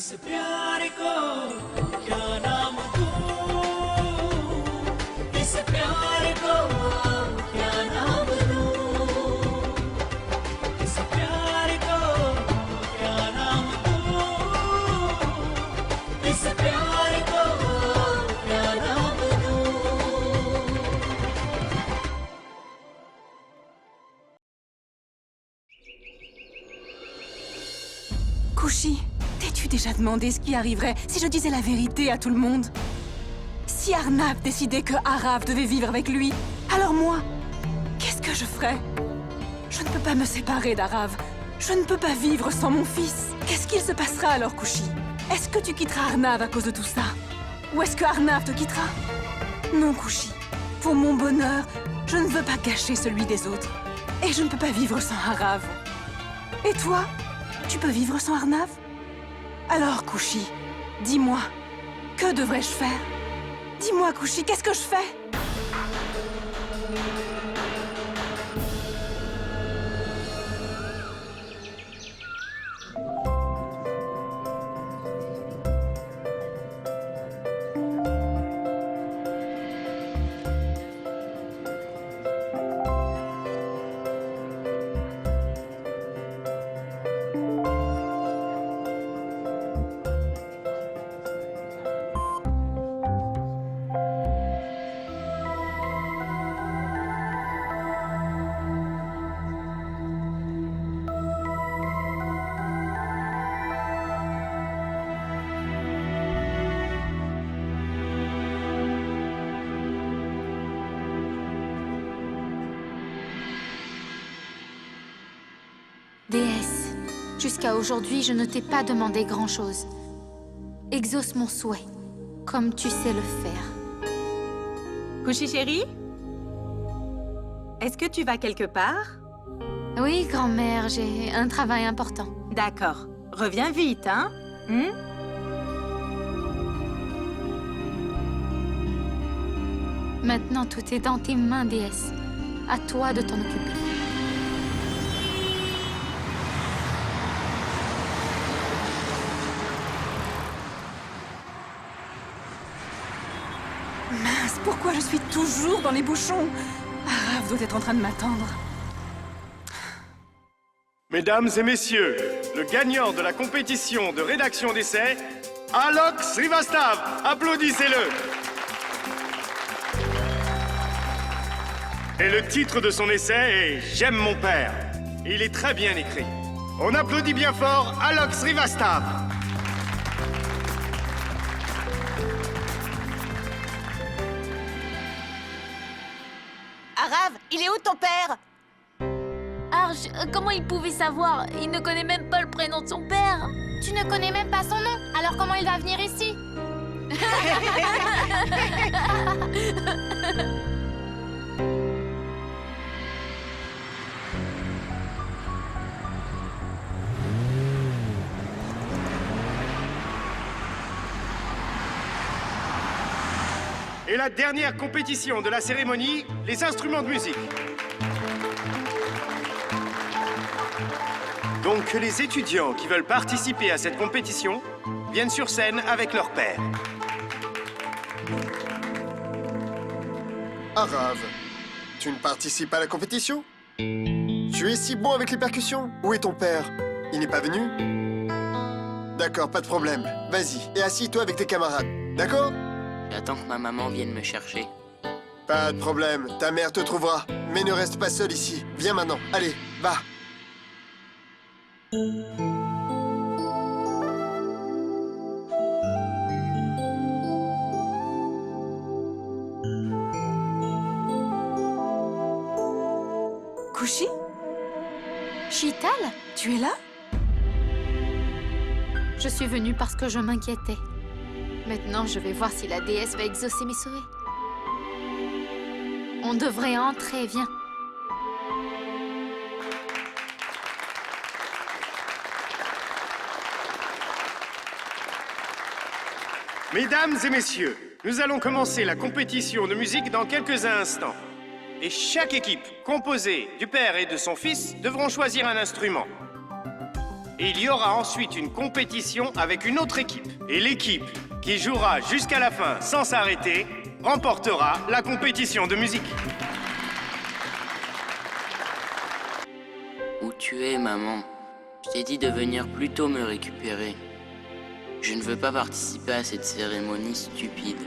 इस प्यार को क्या नाम दूं, इस प्यार को क्या नाम दूं, इस प्यार को क्या नाम दूं, इस प्यार को क्या नाम दूं. Kushi, t'es-tu déjà demandé ce qui arriverait si je disais la vérité à tout le monde? Si Arnav décidait que Arav devait vivre avec lui, alors moi, qu'est-ce que je ferais? Je ne peux pas me séparer d'Arav. Je ne peux pas vivre sans mon fils. Qu'est-ce qu'il se passera alors, Kushi? Est-ce que tu quitteras Arnav à cause de tout ça? Ou est-ce que Arnav te quittera? Non, Kushi. Pour mon bonheur, je ne veux pas gâcher celui des autres. Et je ne peux pas vivre sans Arav. Et toi? Tu peux vivre sans Arnav? Alors, Kushi, dis-moi, que devrais-je faire? Dis-moi, Kushi, qu'est-ce que je fais? Déesse, jusqu'à aujourd'hui, je ne t'ai pas demandé grand-chose. Exauce mon souhait, comme tu sais le faire. Kushi chérie? Est-ce que tu vas quelque part? Oui, grand-mère, j'ai un travail important. D'accord. Reviens vite, hein? Maintenant, tout est dans tes mains, déesse. À toi de t'en occuper. Mince, pourquoi je suis toujours dans les bouchons? Arav doit être en train de m'attendre. Mesdames et messieurs, le gagnant de la compétition de rédaction d'essai, Alok Srivastav. Applaudissez-le. Et le titre de son essai est « J'aime mon père ». Il est très bien écrit. On applaudit bien fort Alok Srivastav. Arav, il est où ton père? Arj, comment il pouvait savoir? Il ne connaît même pas le prénom de son père. Tu ne connais même pas son nom, alors comment il va venir ici? Et la dernière compétition de la cérémonie, les instruments de musique. Donc les étudiants qui veulent participer à cette compétition viennent sur scène avec leur père. Arav, tu ne participes pas à la compétition? Tu es si bon avec les percussions? Où est ton père? Il n'est pas venu? D'accord, pas de problème. Vas-y, et assis-toi avec tes camarades, d'accord? J'attends que ma maman vienne me chercher. Pas de problème, ta mère te trouvera. Mais ne reste pas seul ici. Viens maintenant, allez, va. Kushi? Chital, Tu es là? je suis venue parce que je m'inquiétais. Maintenant, je vais voir si la déesse va exaucer mes souhaits. On devrait entrer, viens. Mesdames et messieurs, nous allons commencer la compétition de musique dans quelques instants. Et chaque équipe, composée du père et de son fils, devront choisir un instrument. Et il y aura ensuite une compétition avec une autre équipe. Et l'équipe qui jouera jusqu'à la fin sans s'arrêter remportera la compétition de musique. Où tu es, maman? Je t'ai dit de venir plus tôt me récupérer. Je ne veux pas participer à cette cérémonie stupide.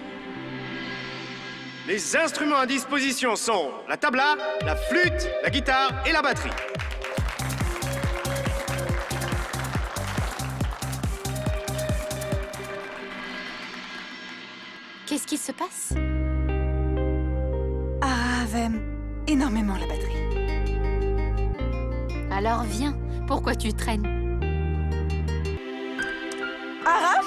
Les instruments à disposition sont la tabla, la flûte, la guitare et la batterie. Qu'est-ce qui se passe? Arav aime énormément la batterie. Alors viens, pourquoi tu traînes? Arav?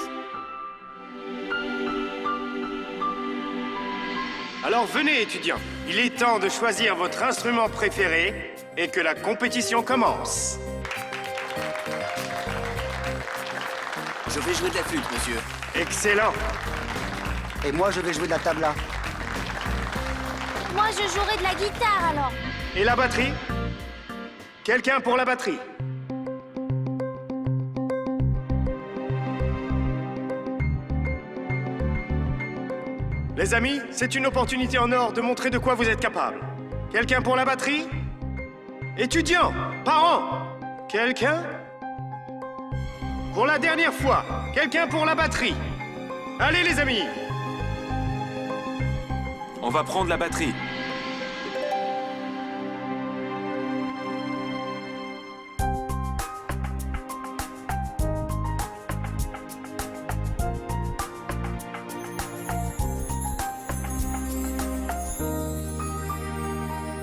Alors venez, étudiants. Il est temps de choisir votre instrument préféré et que la compétition commence. Je vais jouer de la flûte, monsieur. Excellent. Et moi, je vais jouer de la tabla. Moi, je jouerai de la guitare alors. Et la batterie? Quelqu'un pour la batterie? Les amis, c'est une opportunité en or de montrer de quoi vous êtes capables. Quelqu'un pour la batterie? Étudiants, parents, quelqu'un? Pour la dernière fois, quelqu'un pour la batterie? Allez les amis! On va prendre la batterie.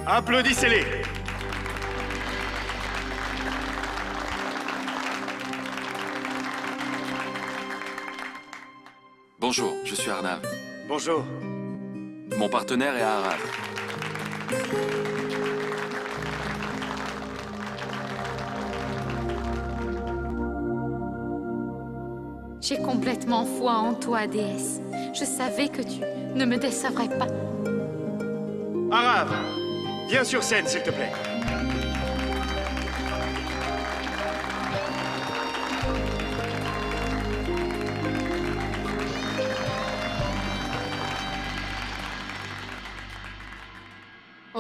Applaudissez-les! Bonjour, je suis Arnav. Bonjour. Mon partenaire est Arav. J'ai complètement foi en toi, déesse. Je savais que tu ne me décevrais pas. Arav, viens sur scène, s'il te plaît.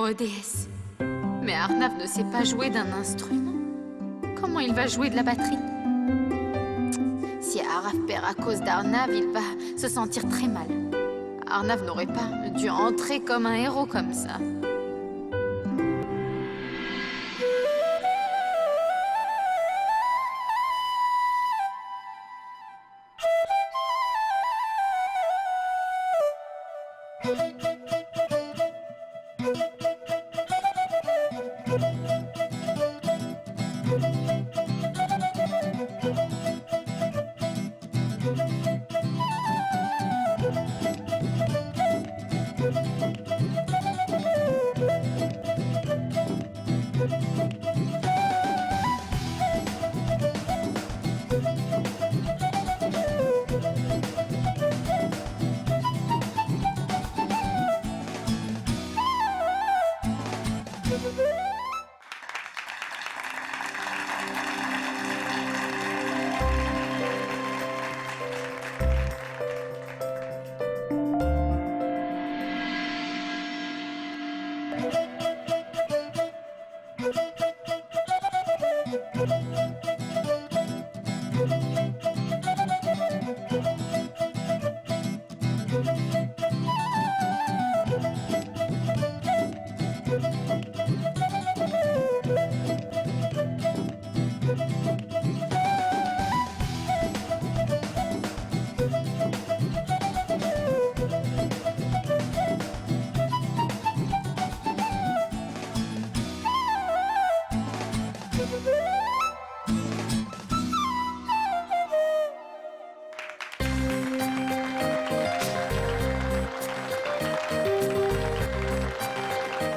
Oh, déesse. Mais Arnav ne sait pas jouer d'un instrument. Comment il va jouer de la batterie? Si Arav perd à cause d'Arnav, il va se sentir très mal. Arnav n'aurait pas dû entrer comme un héros comme ça.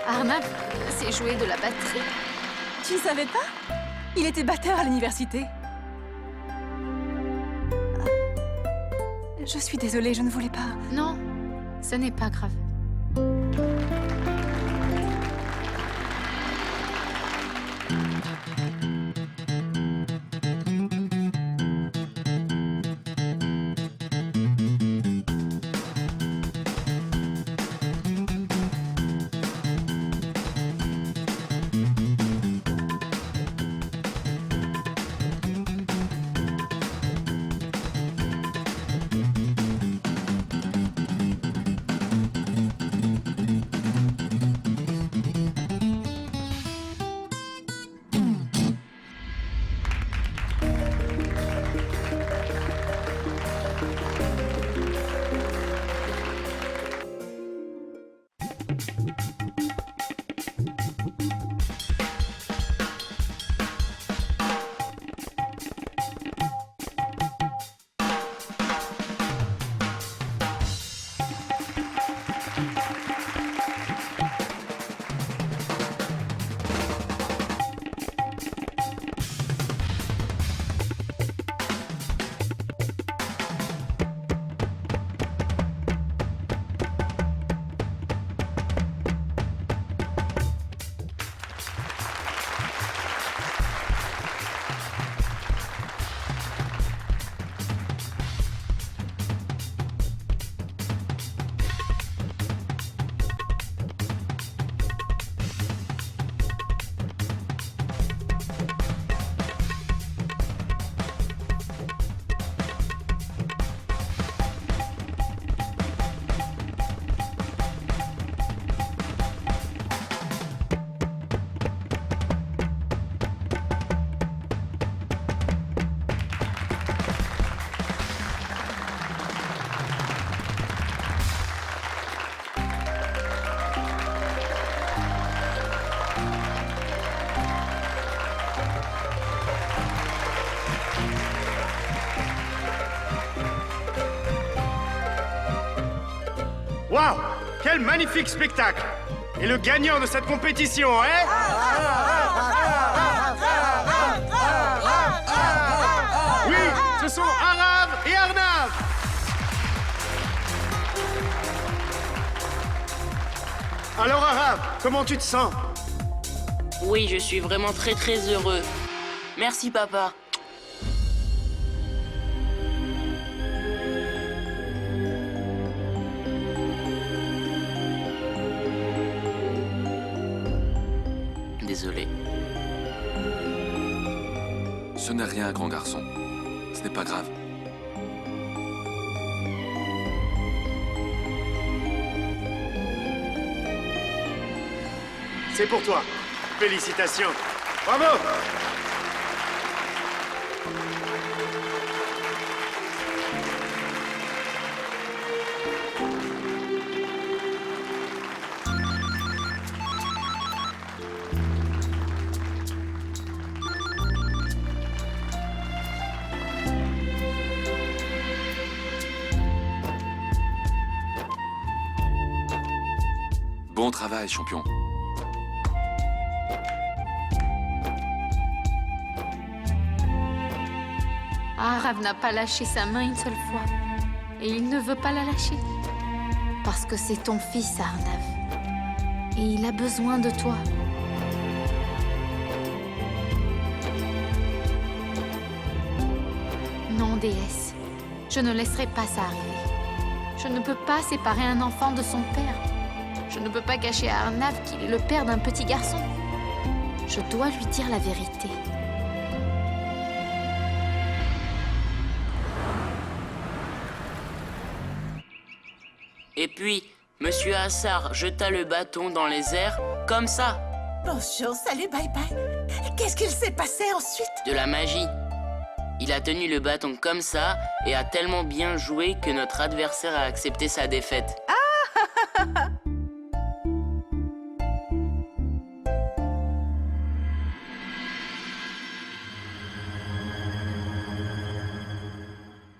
Arnav sait jouer de la batterie. Tu ne savais pas? Il était batteur à l'université. Je suis désolée, je ne voulais pas. Non, ce n'est pas grave. Waouh! Quel magnifique spectacle! Et le gagnant de cette compétition, hein? Oui, ce sont Arav et Arnav! Alors Arav, comment tu te sens? Oui, je suis vraiment très très heureux. Merci, papa. Désolé. Ce n'est rien, grand garçon. Ce n'est pas grave. C'est pour toi. Félicitations. Bravo! Bon travail, champion. Arav n'a pas lâché sa main une seule fois. Et il ne veut pas la lâcher. Parce que c'est ton fils, Arnav. Et il a besoin de toi. Non, déesse. Je ne laisserai pas ça arriver. Je ne peux pas séparer un enfant de son père. Je ne peux pas cacher à Arnav qu'il est le père d'un petit garçon. Je dois lui dire la vérité. Et puis, Monsieur Assar jeta le bâton dans les airs, comme ça. Bonjour, salut, bye bye. Qu'est-ce qu'il s'est passé ensuite? De la magie. Il a tenu le bâton comme ça et a tellement bien joué que notre adversaire a accepté sa défaite.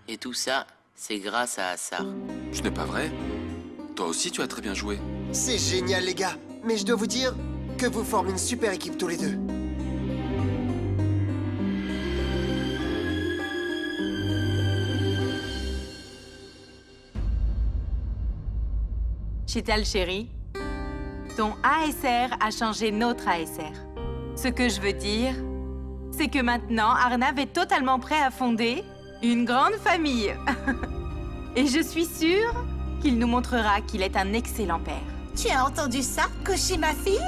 Et tout ça, c'est grâce à Assar. Ce n'est pas vrai. Toi aussi, tu as très bien joué. C'est génial, les gars. Mais je dois vous dire que vous formez une super équipe tous les deux. Chital chérie, ton ASR a changé notre ASR. Ce que je veux dire, c'est que maintenant, Arnav est totalement prêt à fonder une grande famille. Et je suis sûre qu'il nous montrera qu'il est un excellent père. Tu as entendu ça, Kushi, ma fille?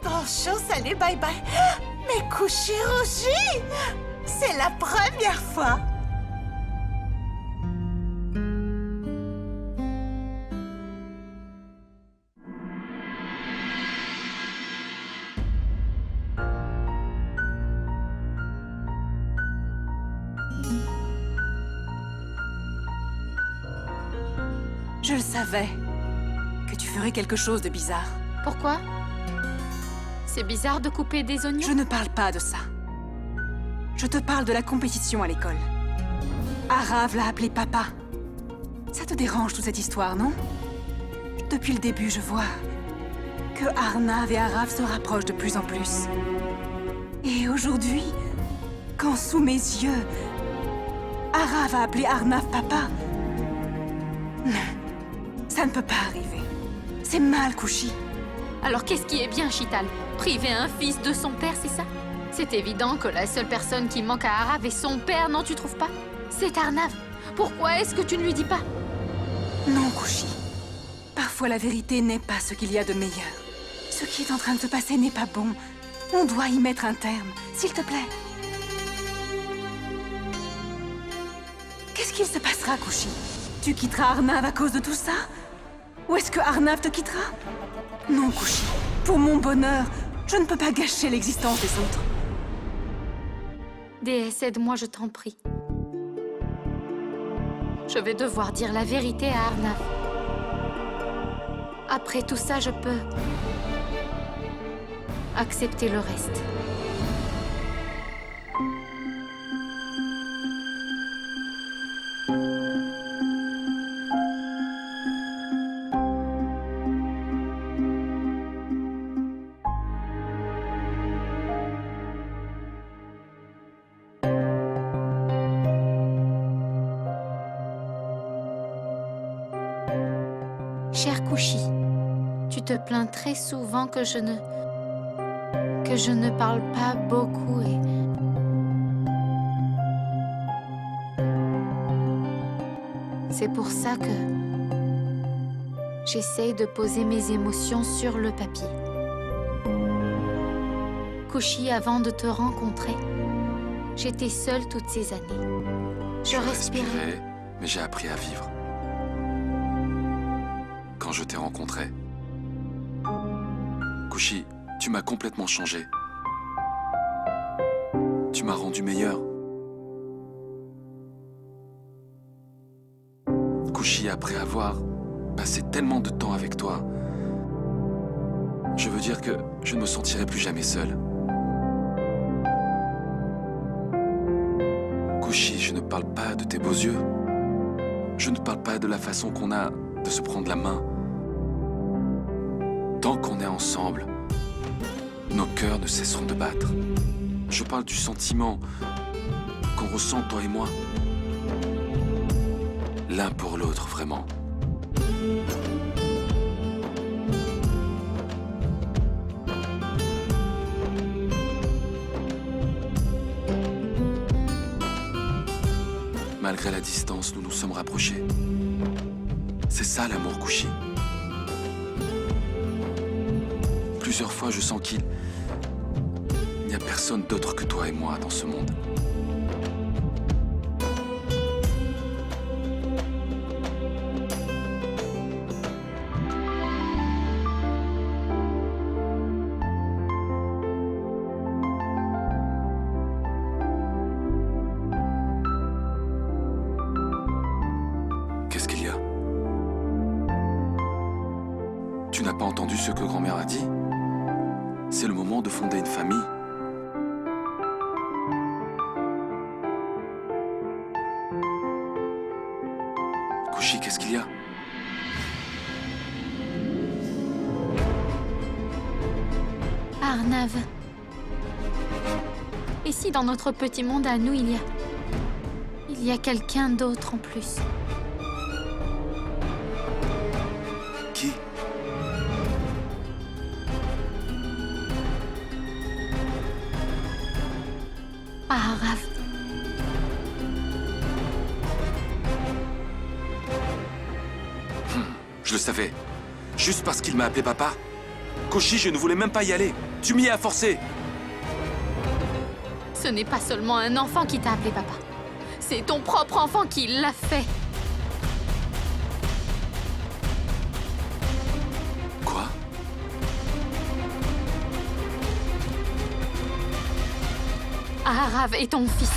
Bonjour, salut, bye bye. Mais Kushi rougit! C'est la première fois. Je le savais que tu ferais quelque chose de bizarre. Pourquoi? C'est bizarre de couper des oignons? Je ne parle pas de ça. Je te parle de la compétition à l'école. Arav l'a appelé papa. Ça te dérange toute cette histoire, non? Depuis le début, je vois que Arnav et Arav se rapprochent de plus en plus. Et aujourd'hui, quand sous mes yeux, Arav a appelé Arnav papa... Non, ça ne peut pas arriver. C'est mal, Kushi. Alors qu'est-ce qui est bien, Chital? Priver un fils de son père, c'est ça? C'est évident que la seule personne qui manque à Arav est son père, non, tu trouves pas? C'est Arnav. Pourquoi est-ce que tu ne lui dis pas? Non, Kushi. Parfois, la vérité n'est pas ce qu'il y a de meilleur. Ce qui est en train de se passer n'est pas bon. On doit y mettre un terme, s'il te plaît. Qu'est-ce qu'il se passera, Kushi? Tu quitteras Arnav à cause de tout ça? Ou est-ce que Arnav te quittera? Non, Kushi. Pour mon bonheur, je ne peux pas gâcher l'existence des autres. Déesse, aide-moi, je t'en prie. Je vais devoir dire la vérité à Arnav. Après tout ça, je peux accepter le reste. Cher Kushi, tu te plains très souvent que je ne parle pas beaucoup et... C'est pour ça que j'essaye de poser mes émotions sur le papier. Kushi, avant de te rencontrer, j'étais seule toutes ces années. Je respirais, mais j'ai appris à vivre. Quand je t'ai rencontré, Kushi, tu m'as complètement changé. Tu m'as rendu meilleur. Kushi, après avoir passé tellement de temps avec toi, je veux dire que je ne me sentirai plus jamais seul. Kushi, je ne parle pas de tes beaux yeux. Je ne parle pas de la façon qu'on a de se prendre la main. Tant qu'on est ensemble, nos cœurs ne cesseront de battre. Je parle du sentiment qu'on ressent, toi et moi. L'un pour l'autre, vraiment. Malgré la distance, nous nous sommes rapprochés. C'est ça l'amour, Kushi. Plusieurs fois, je sens qu'il n'y a personne d'autre que toi et moi dans ce monde. Qu'est-ce qu'il y a? Tu n'as pas entendu ce que grand-mère a dit? C'est le moment de fonder une famille. Kushi, qu'est-ce qu'il y a? Arnav. Et si dans notre petit monde à nous, il y a quelqu'un d'autre en plus? Qui? Arav. Je le savais. Juste parce qu'il m'a appelé papa. Kushi, je ne voulais même pas y aller. Tu m'y as forcé. Ce n'est pas seulement un enfant qui t'a appelé papa. C'est ton propre enfant qui l'a fait. Quoi? Arav est ton fils.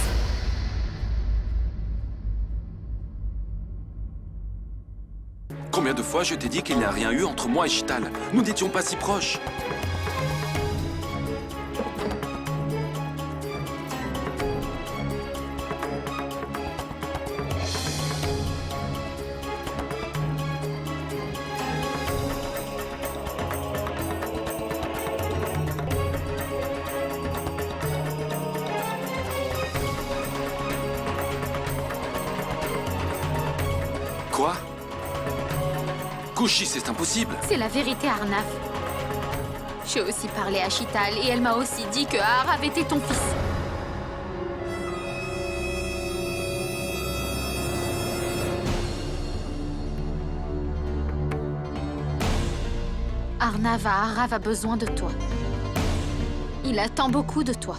Combien de fois je t'ai dit qu'il n'y a rien eu entre moi et Chital? Nous n'étions pas si proches. Quoi? Kushi, c'est impossible. C'est la vérité, Arnav. J'ai aussi parlé à Chital et elle m'a aussi dit que Arav était ton fils. Arav a besoin de toi. Il attend beaucoup de toi.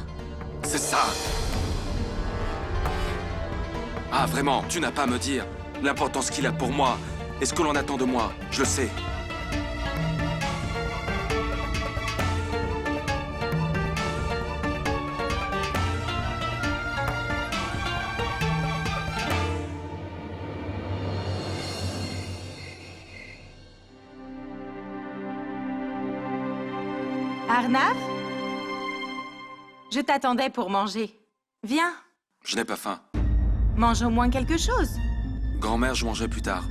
C'est ça. Ah, vraiment, tu n'as pas à me dire l'importance qu'il a pour moi et ce que l'on attend de moi. Je le sais. Arnav? Je t'attendais pour manger. Viens, Je n'ai pas faim. mange au moins quelque chose. Grand-mère, je mangerai plus tard.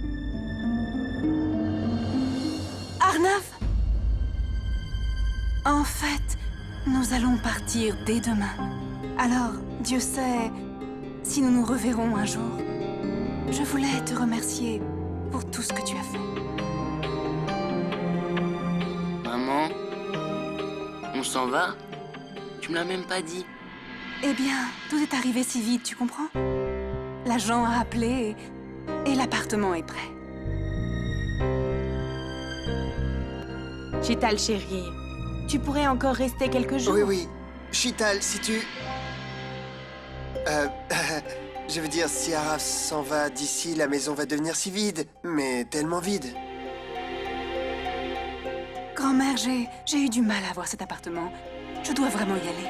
Arnav! En fait, nous allons partir dès demain. Alors, Dieu sait si nous nous reverrons un jour. Je voulais te remercier pour tout ce que tu as fait. on s'en va? Tu me l'as même pas dit. Eh bien, tout est arrivé si vite, tu comprends? L'agent a appelé et l'appartement est prêt. Chital, chérie, tu pourrais encore rester quelques jours? Oui, oui. Chital, si tu... je veux dire, si Arav s'en va d'ici, la maison va devenir si vide. Mais tellement vide. Grand-mère, j'ai eu du mal à voir cet appartement. Je dois vraiment y aller.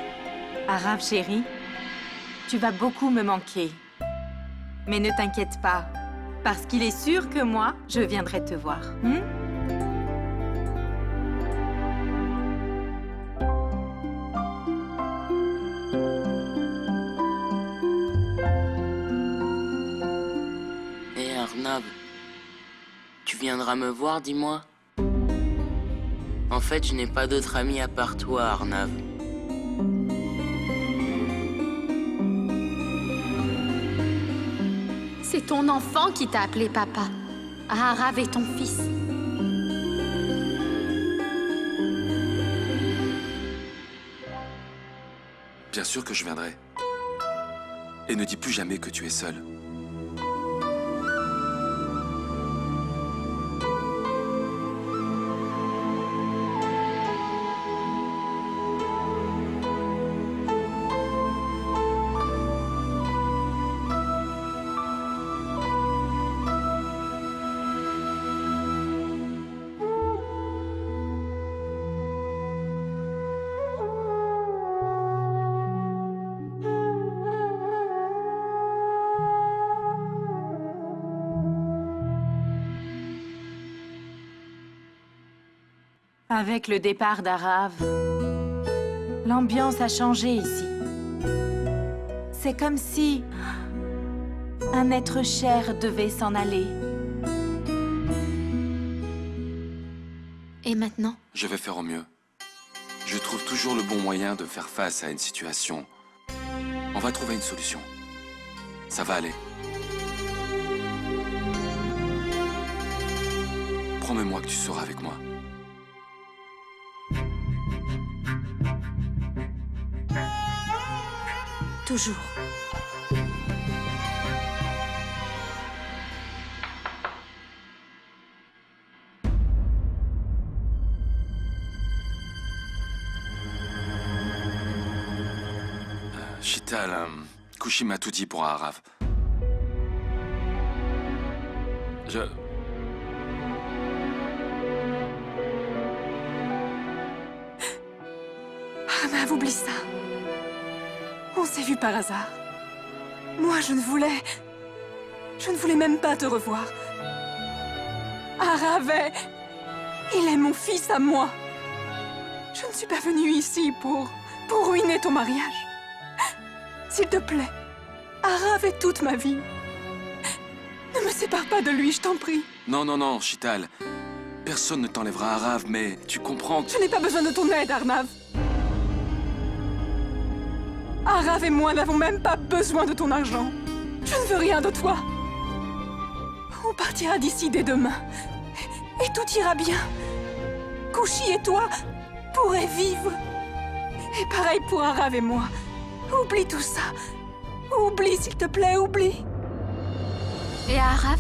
Arav, chérie, tu vas beaucoup me manquer. Mais ne t'inquiète pas, parce qu'il est sûr que moi, je viendrai te voir. Hé Arnav, tu viendras me voir, dis-moi? En fait, je n'ai pas d'autre ami à part toi, Arnav. C'est ton enfant qui t'a appelé papa. Arav est ton fils. Bien sûr que je viendrai. Et ne dis plus jamais que tu es seul. Avec le départ d'Arav, l'ambiance a changé ici. C'est comme si un être cher devait s'en aller. Et maintenant? Je vais faire au mieux. Je trouve toujours le bon moyen de faire face à une situation. On va trouver une solution. Ça va aller. Promets-moi que tu seras avec moi. Toujours. Chital, Kushi m'a tout dit pour Arav. Arnav, oublie ça. On s'est vu par hasard. Moi, je ne voulais même pas te revoir. Arav il est mon fils à moi. Je ne suis pas venue ici pour ruiner ton mariage. S'il te plaît, Arav est toute ma vie. Ne me sépare pas de lui, je t'en prie. Non, non, non, Chital. Personne ne t'enlèvera Arav, mais tu comprends que... Je n'ai pas besoin de ton aide, Arnav. Arav et moi n'avons même pas besoin de ton argent. Je ne veux rien de toi. On partira d'ici dès demain. Et tout ira bien. Kushi et toi pourrez vivre. Et pareil pour Arav et moi. Oublie tout ça. Oublie, s'il te plaît, oublie. Et Arav?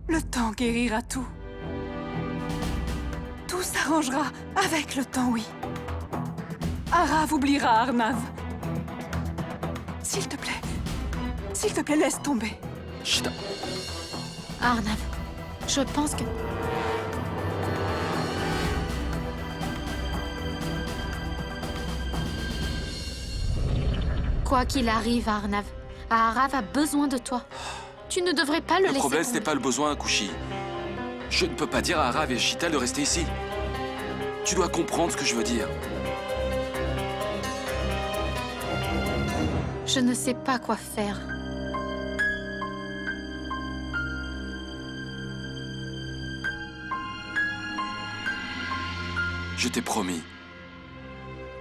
Le temps guérira tout. Tout s'arrangera avec le temps, oui. Arav oubliera Arnav. S'il te plaît, laisse tomber. Chut. Arnav, je pense que... Quoi qu'il arrive, Arnav, Arav a besoin de toi. Tu ne devrais pas le laisser Le problème, ce tomber. n'est pas le besoin, Kushi. Je ne peux pas dire à Arav et Chital de rester ici. Tu dois comprendre ce que je veux dire. Je ne sais pas quoi faire. Je t'ai promis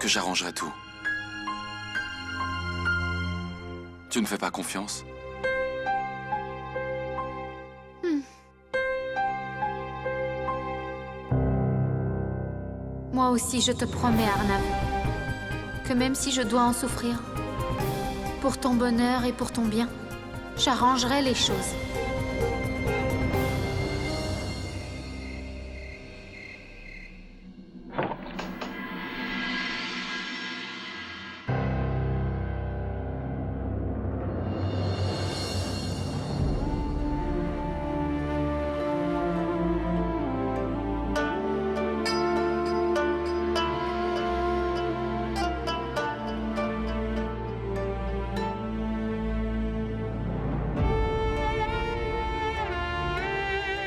que j'arrangerai tout. Tu ne fais pas confiance? Moi aussi, je te promets, Arnav, que même si je dois en souffrir, pour ton bonheur et pour ton bien, j'arrangerai les choses.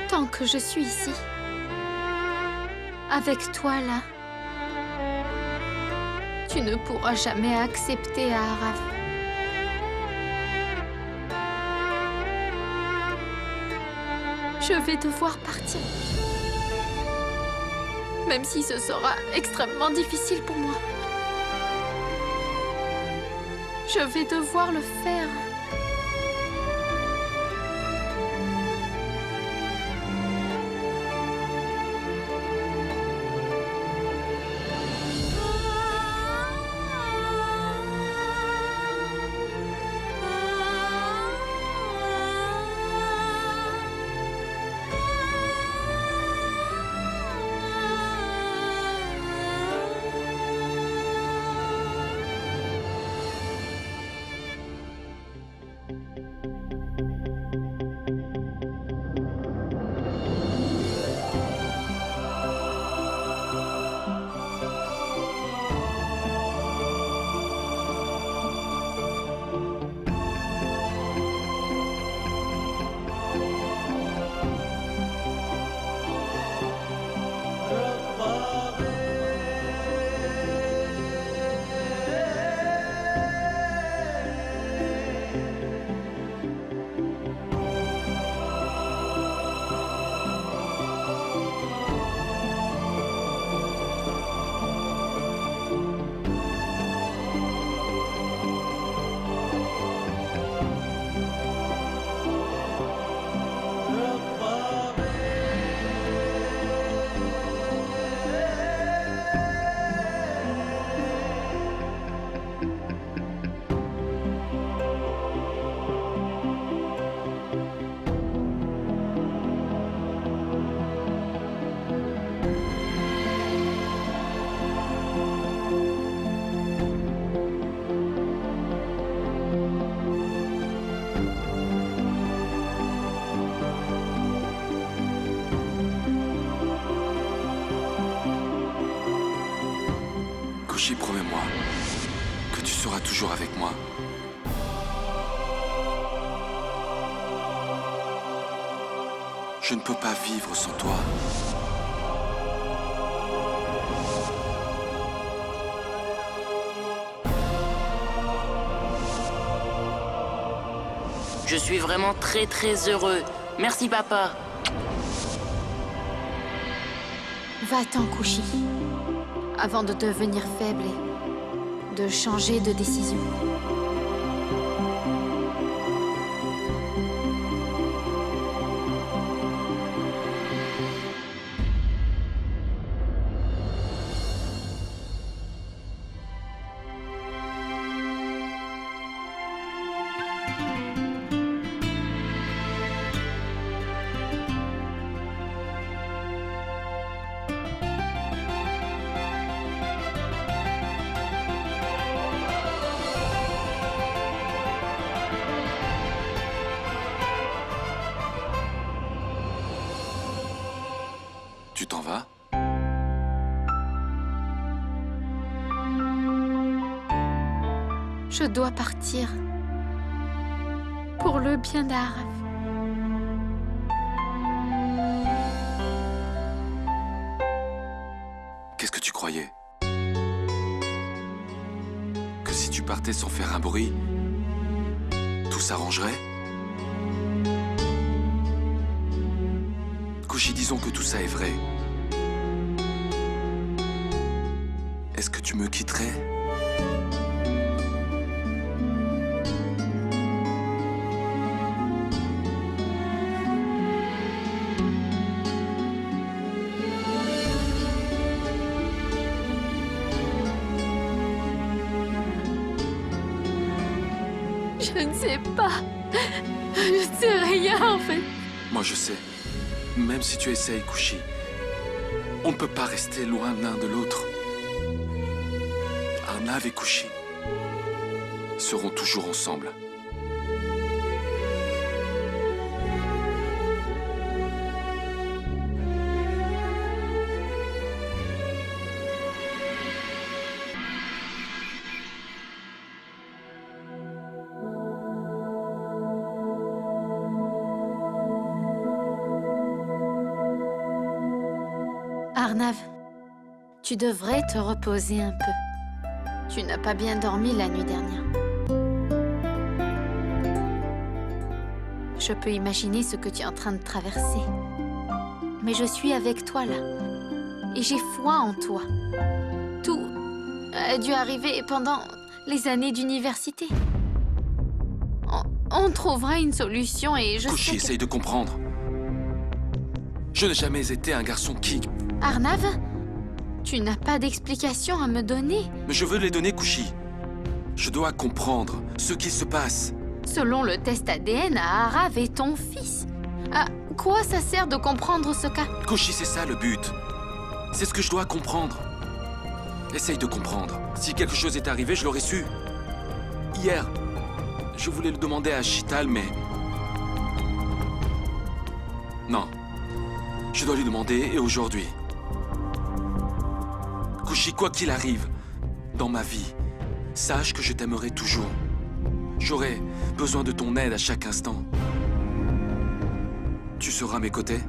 Tant que je suis ici, avec toi là, tu ne pourras jamais accepter Arav. Je vais devoir partir. Même si ce sera extrêmement difficile pour moi. Je vais devoir le faire. Koshi, promets-moi que tu seras toujours avec moi. Je ne peux pas vivre sans toi. Je suis vraiment très heureux. Merci, papa. Va-t'en, Koshi, avant de devenir faible et de changer de décision. Tu t'en vas? Je dois partir pour le bien d'Arav. Qu'est-ce que tu croyais? Que si tu partais sans faire un bruit, tout s'arrangerait? Koshi, disons que tout ça est vrai. Est-ce que tu me quitterais? Je ne sais pas. Je ne sais rien, en fait. Moi, je sais. Même si tu essayes, Kushi, on ne peut pas rester loin l'un de l'autre. Arnav et Kushi seront toujours ensemble. Arnav, tu devrais te reposer un peu. Tu n'as pas bien dormi la nuit dernière. Je peux imaginer ce que tu es en train de traverser. Mais je suis avec toi là. Et j'ai foi en toi. Tout a dû arriver pendant les années d'université. On trouvera une solution et je Kushi, sais que... essaye de comprendre. Je n'ai jamais été un garçon qui... Arnav, tu n'as pas d'explication à me donner. Mais je veux les donner, Kushi. Je dois comprendre ce qui se passe. Selon le test ADN, Arav est ton fils. À quoi ça sert de comprendre ce cas? Kushi, c'est ça le but. C'est ce que je dois comprendre. Essaye de comprendre. Si quelque chose est arrivé, je l'aurais su. Hier, je voulais le demander à Shital, mais... Non. Je dois lui demander, et aujourd'hui. Kushi, quoi qu'il arrive, dans ma vie, sache que je t'aimerai toujours. J'aurai besoin de ton aide à chaque instant. Tu seras à mes côtés?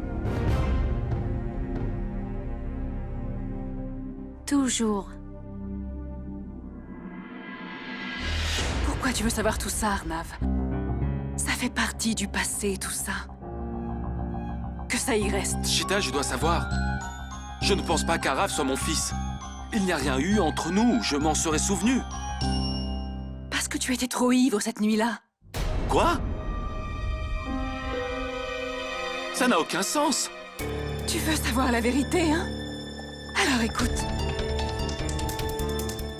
Toujours. Pourquoi tu veux savoir tout ça, Arnav? Ça fait partie du passé, tout ça. Que ça y reste. Shital, je dois savoir. Je ne pense pas qu'Arav soit mon fils. Il n'y a rien eu entre nous, je m'en serais souvenu. Parce que tu étais trop ivre cette nuit-là. Quoi? Ça n'a aucun sens. Tu veux savoir la vérité, hein? Alors écoute.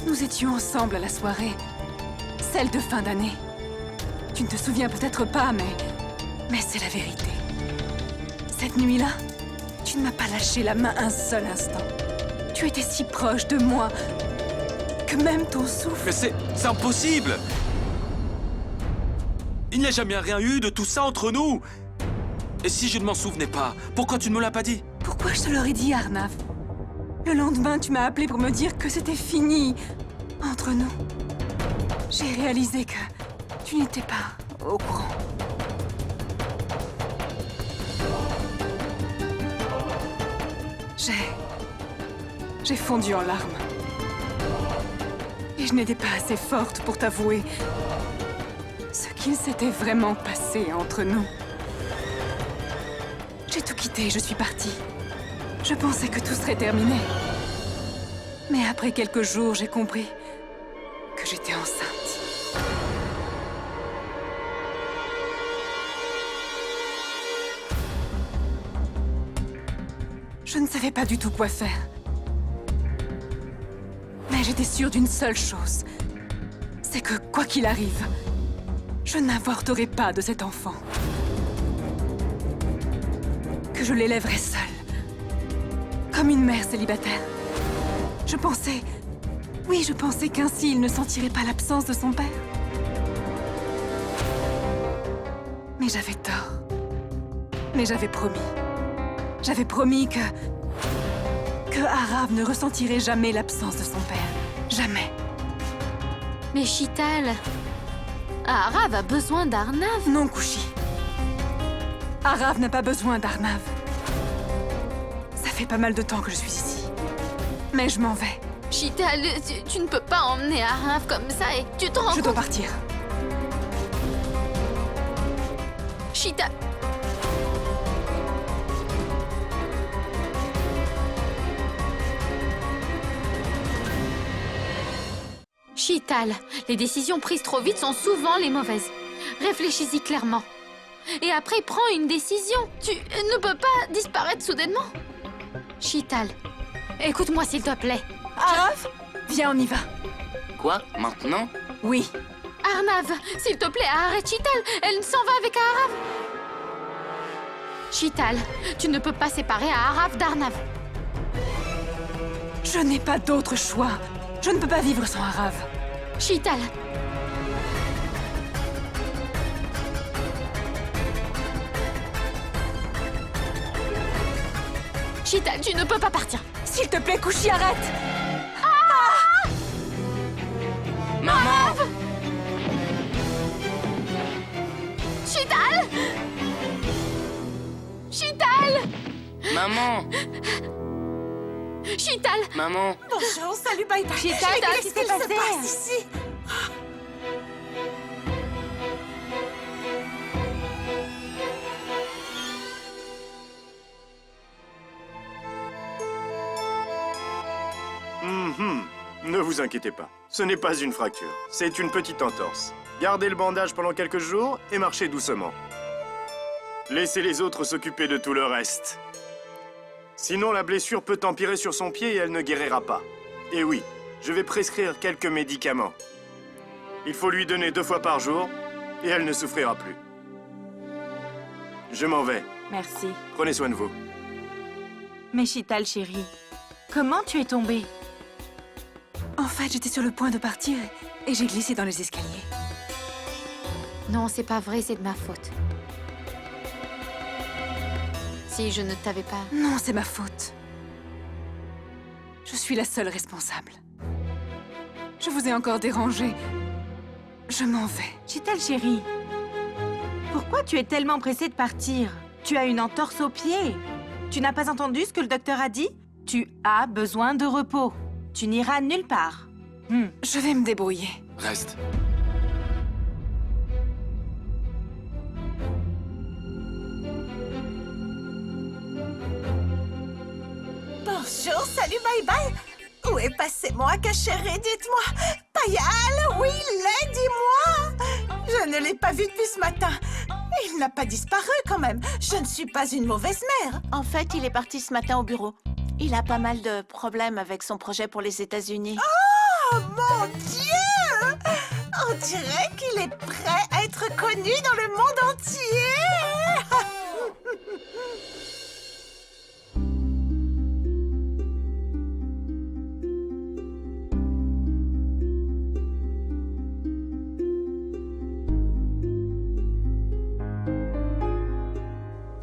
Nous étions ensemble à la soirée. Celle de fin d'année. Tu ne te souviens peut-être pas, mais c'est la vérité. Cette nuit-là, tu ne m'as pas lâché la main un seul instant. Tu étais si proche de moi que même ton souffle... Mais c'est impossible! Il n'y a jamais rien eu de tout ça entre nous! Et si je ne m'en souvenais pas, pourquoi tu ne me l'as pas dit? Pourquoi je te l'aurais dit, Arnav? Le lendemain, tu m'as appelé pour me dire que c'était fini entre nous. J'ai réalisé que tu n'étais pas au courant. J'ai fondu en larmes. Et je n'étais pas assez forte pour t'avouer ce qu'il s'était vraiment passé entre nous. J'ai tout quitté, je suis partie. Je pensais que tout serait terminé. Mais après quelques jours, j'ai compris que j'étais enceinte. Je ne savais pas du tout quoi faire. Mais j'étais sûre d'une seule chose. C'est que, quoi qu'il arrive, je n'avorterai pas de cet enfant. Que je l'élèverai seule. Comme une mère célibataire. Je pensais... Oui, je pensais qu'ainsi il ne sentirait pas l'absence de son père. Mais j'avais tort. Mais j'avais promis. J'avais promis que Arav ne ressentirait jamais l'absence de son père. Jamais. Mais Shital... Arav a besoin d'Arnav. Non, Kushi. Arav n'a pas besoin d'Arnav. Ça fait pas mal de temps que je suis ici. Mais je m'en vais. Shital, tu ne peux pas emmener Arnav comme ça et tu te rends compte... Je dois partir. Shital... Shital, les décisions prises trop vite sont souvent les mauvaises. Réfléchis-y clairement. Et après, prends une décision. Tu ne peux pas disparaître soudainement. Shital, écoute-moi s'il te plaît. Arav, viens, on y va. Quoi? Maintenant? Oui. Arnav, s'il te plaît, arrête Chital. Elle s'en va avec Arav. Chital, tu ne peux pas séparer Arav d'Arnav. Je n'ai pas d'autre choix. Je ne peux pas vivre sans Arav. Chital. Chital, tu ne peux pas partir. S'il te plaît, Kushi, arrête! Maman! Chital! Chital! Maman! Chital! Maman! Bonjour, salut, bye bye. Chital, qu'est-ce qui s'est se passé? passe ici? Ne vous inquiétez pas. Ce n'est pas une fracture. C'est une petite entorse. Gardez le bandage pendant quelques jours et marchez doucement. Laissez les autres s'occuper de tout le reste. Sinon, la blessure peut empirer sur son pied et elle ne guérira pas. Et oui, je vais prescrire quelques médicaments. Il faut lui donner 2 fois par jour et elle ne souffrira plus. Je m'en vais. Merci. Prenez soin de vous. Mais Chital, chérie, comment tu es tombée? En fait, j'étais sur le point de partir et j'ai glissé dans les escaliers. Non, c'est pas vrai, c'est de ma faute. Si je ne t'avais pas... Non, c'est ma faute. Je suis la seule responsable. Je vous ai encore dérangé. Je m'en vais. Chital, chérie, pourquoi tu es tellement pressée de partir? Tu as une entorse au pied. Tu n'as pas entendu ce que le docteur a dit? Tu as besoin de repos. Tu n'iras nulle part. Je vais me débrouiller. Reste. Bonjour, salut, bye bye. Où est passé mon haka chéri, dites-moi. Payal, où il est, dis-moi. Je ne l'ai pas vu depuis ce matin. Il n'a pas disparu quand même. Je ne suis pas une mauvaise mère. En fait, il est parti ce matin au bureau. Il a pas mal de problèmes avec son projet pour les États-Unis. Oh mon Dieu! On dirait qu'il est prêt à être connu dans le monde entier.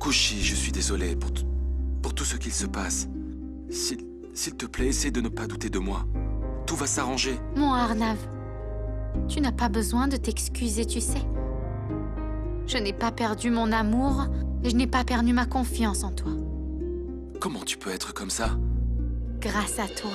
Kushi, je suis désolé pour tout ce qu'il se passe. S'il te plaît, essaie de ne pas douter de moi. Tout va s'arranger. Mon Arnav, tu n'as pas besoin de t'excuser, tu sais. Je n'ai pas perdu mon amour et je n'ai pas perdu ma confiance en toi. Comment tu peux être comme ça? Grâce à toi.